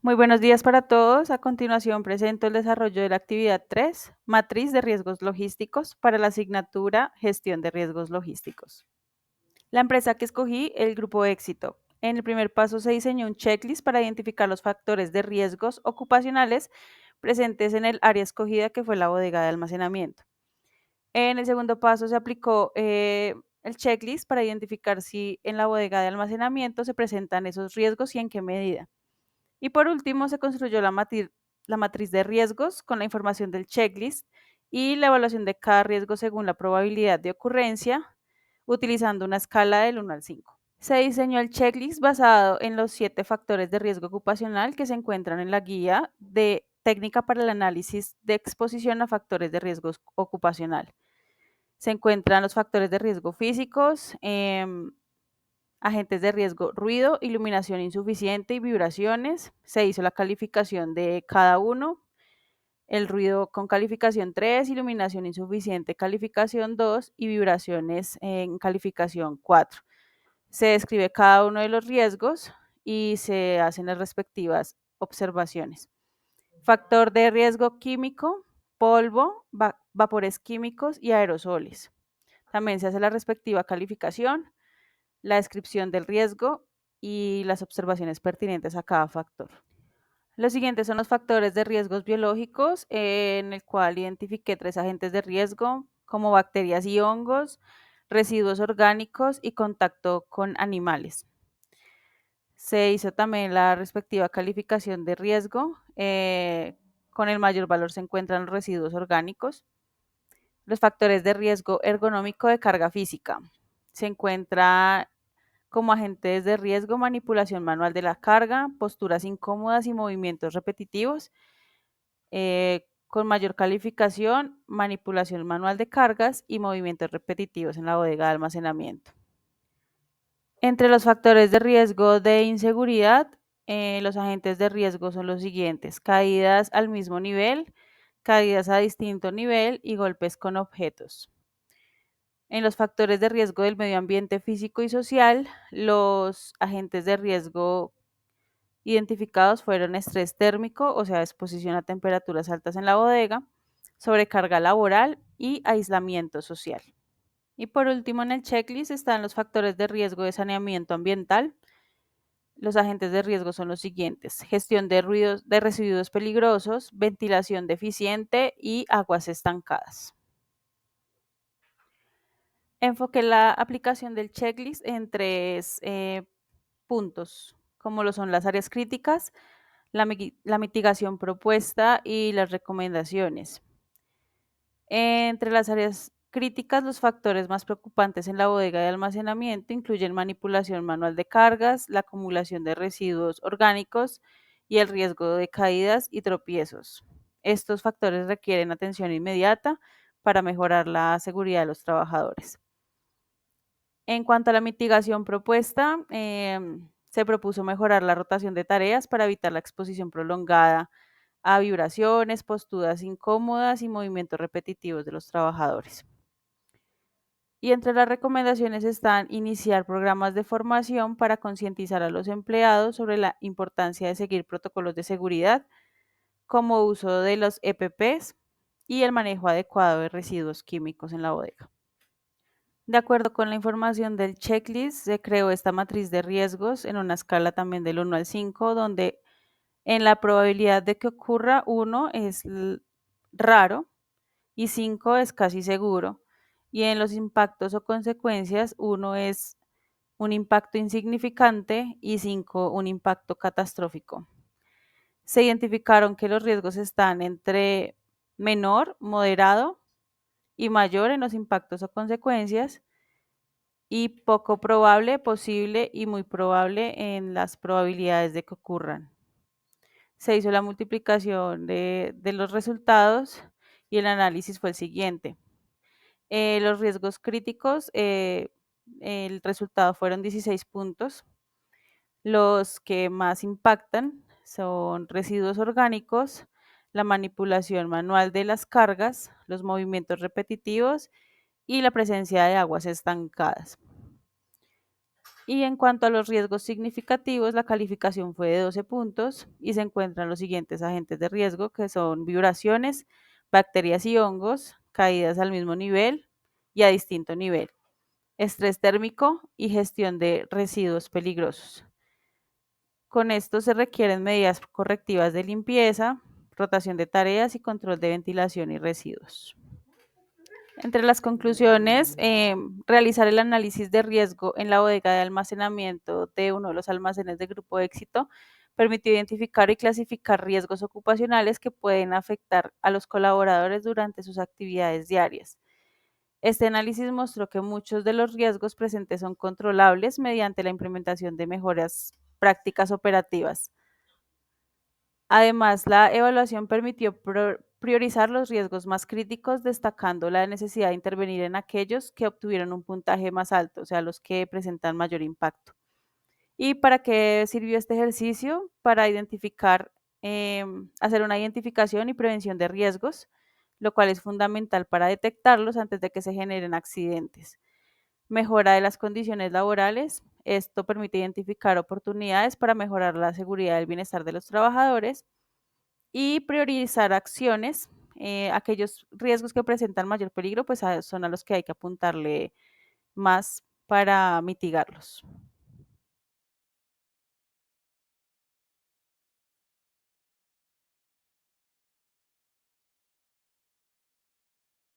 Muy buenos días para todos. A continuación presento el desarrollo de la actividad 3, Matriz de riesgos logísticos para la asignatura Gestión de riesgos logísticos. La empresa que escogí, el Grupo Éxito. En el primer paso se diseñó un checklist para identificar los factores de riesgos ocupacionales presentes en el área escogida, que fue la bodega de almacenamiento. En el segundo paso se aplicó el checklist para identificar si en la bodega de almacenamiento se presentan esos riesgos y en qué medida. Y por último, se construyó la matriz de riesgos con la información del checklist y la evaluación de cada riesgo según la probabilidad de ocurrencia, utilizando una escala del 1 al 5. Se diseñó el checklist basado en los 7 factores de riesgo ocupacional que se encuentran en la guía de técnica para el análisis de exposición a factores de riesgo ocupacional. Se encuentran los factores de riesgo físicos, agentes de riesgo, ruido, iluminación insuficiente y vibraciones. Se hizo la calificación de cada uno. El ruido con calificación 3, iluminación insuficiente calificación 2 y vibraciones en calificación 4. Se describe cada uno de los riesgos y se hacen las respectivas observaciones. Factor de riesgo químico, polvo, vapores químicos y aerosoles. También se hace la respectiva calificación, la descripción del riesgo y las observaciones pertinentes a cada factor. Los siguientes son los factores de riesgos biológicos, en el cual identifiqué 3 agentes de riesgo, como bacterias y hongos, residuos orgánicos y contacto con animales. Se hizo también la respectiva calificación de riesgo. Con el mayor valor se encuentran los residuos orgánicos. Los factores de riesgo ergonómico de carga física. Se encuentra como agentes de riesgo, manipulación manual de la carga, posturas incómodas y movimientos repetitivos. Con mayor calificación, manipulación manual de cargas y movimientos repetitivos en la bodega de almacenamiento. Entre los factores de riesgo de inseguridad, los agentes de riesgo son los siguientes: caídas al mismo nivel, caídas a distinto nivel y golpes con objetos. En los factores de riesgo del medio ambiente físico y social, los agentes de riesgo identificados fueron estrés térmico, o sea, exposición a temperaturas altas en la bodega, sobrecarga laboral y aislamiento social. Y por último, en el checklist están los factores de riesgo de saneamiento ambiental. Los agentes de riesgo son los siguientes: gestión de ruidos, de residuos peligrosos, ventilación deficiente y aguas estancadas. Enfoqué la aplicación del checklist en 3 puntos, como lo son las áreas críticas, la mitigación propuesta y las recomendaciones. Entre las áreas críticas, los factores más preocupantes en la bodega de almacenamiento incluyen manipulación manual de cargas, la acumulación de residuos orgánicos y el riesgo de caídas y tropiezos. Estos factores requieren atención inmediata para mejorar la seguridad de los trabajadores. En cuanto a la mitigación propuesta, se propuso mejorar la rotación de tareas para evitar la exposición prolongada a vibraciones, posturas incómodas y movimientos repetitivos de los trabajadores. Y entre las recomendaciones están iniciar programas de formación para concientizar a los empleados sobre la importancia de seguir protocolos de seguridad, como uso de los EPPs y el manejo adecuado de residuos químicos en la bodega. De acuerdo con la información del checklist, se creó esta matriz de riesgos en una escala también del 1 al 5, donde en la probabilidad de que ocurra 1 es raro y 5 es casi seguro. Y en los impactos o consecuencias, 1 es un impacto insignificante y 5 un impacto catastrófico. Se identificaron que los riesgos están entre menor, moderado y mayor en los impactos o consecuencias, y poco probable, posible y muy probable en las probabilidades de que ocurran. Se hizo la multiplicación de los resultados y el análisis fue el siguiente. Los riesgos críticos, el resultado fueron 16 puntos. Los que más impactan son residuos orgánicos, la manipulación manual de las cargas, los movimientos repetitivos y la presencia de aguas estancadas. Y en cuanto a los riesgos significativos, la calificación fue de 12 puntos y se encuentran los siguientes agentes de riesgo, que son vibraciones, bacterias y hongos, caídas al mismo nivel y a distinto nivel, estrés térmico y gestión de residuos peligrosos. Con esto se requieren medidas correctivas de limpieza, rotación de tareas y control de ventilación y residuos. Entre las conclusiones, realizar el análisis de riesgo en la bodega de almacenamiento de uno de los almacenes de Grupo Éxito permitió identificar y clasificar riesgos ocupacionales que pueden afectar a los colaboradores durante sus actividades diarias. Este análisis mostró que muchos de los riesgos presentes son controlables mediante la implementación de mejoras prácticas operativas. Además, la evaluación permitió priorizar los riesgos más críticos, destacando la necesidad de intervenir en aquellos que obtuvieron un puntaje más alto, o sea, los que presentan mayor impacto. ¿Y para qué sirvió este ejercicio? Para identificar, hacer una identificación y prevención de riesgos, lo cual es fundamental para detectarlos antes de que se generen accidentes. Mejora de las condiciones laborales. Esto permite identificar oportunidades para mejorar la seguridad y el bienestar de los trabajadores y priorizar acciones. Aquellos riesgos que presentan mayor peligro, pues son a los que hay que apuntarle más para mitigarlos.